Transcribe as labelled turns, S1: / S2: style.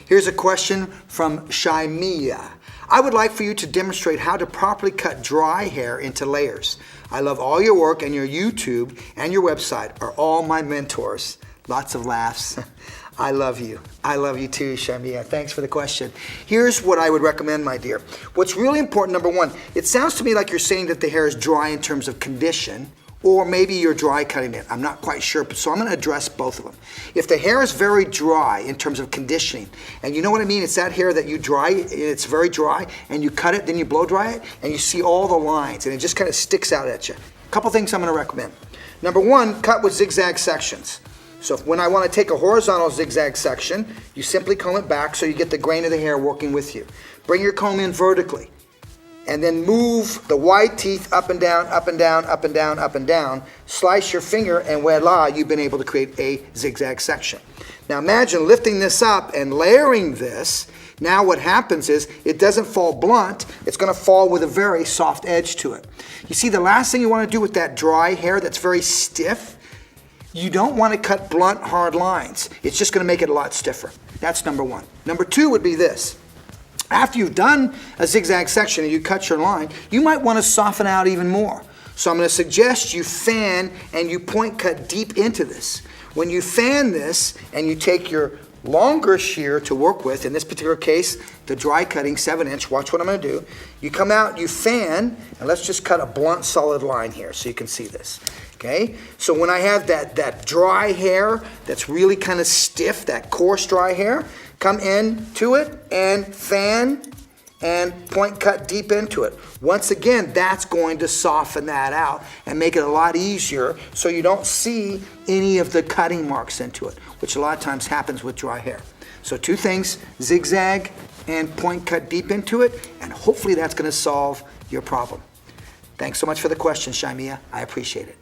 S1: Here's a question from Samvilla. I would like for you to demonstrate how to properly cut dry hair into layers. I love all your work, and your YouTube and your website are all my mentors. Lots of laughs. I love you. I love you too, Samvilla. Thanks for the question. Here's what I would recommend, my dear. What's really important, number one, it sounds to me like you're saying that the hair is dry in terms of condition, or maybe you're dry cutting it. I'm not quite sure, so I'm going to address both of them. If the hair is very dry in terms of conditioning, and you know what I mean, it's that hair that you dry, it's very dry, and you cut it, then you blow dry it, and you see all the lines, and it just kind of sticks out at you. A couple things I'm going to recommend. Number one, cut with zigzag sections. So when I want to take a horizontal zigzag section, you simply comb it back so you get the grain of the hair working with you. Bring your comb in vertically, and then move the wide teeth up and down, up and down, up and down, up and down. Slice your finger, and voila, you've been able to create a zigzag section. Now imagine lifting this up and layering this. Now what happens is it doesn't fall blunt, it's going to fall with a very soft edge to it. You see, the last thing you want to do with that dry hair that's very stiff, you don't want to cut blunt, hard lines. It's just going to make it a lot stiffer. That's number one. Number two would be this. After you've done a zigzag section and you cut your line, you might want to soften out even more. So I'm going to suggest you fan and you point cut deep into this. When you fan this and you take your longer shear to work with, in this particular case, the dry cutting 7-inch, watch what I'm going to do. You come out, you fan, and let's just cut a blunt, solid line here so you can see this. Okay, so when I have that dry hair that's really kind of stiff, that coarse dry hair, come in to it and fan and point cut deep into it. Once again, that's going to soften that out and make it a lot easier so you don't see any of the cutting marks into it, which a lot of times happens with dry hair. So two things, zigzag and point cut deep into it, and hopefully that's going to solve your problem. Thanks so much for the question, Samvilla. I appreciate it.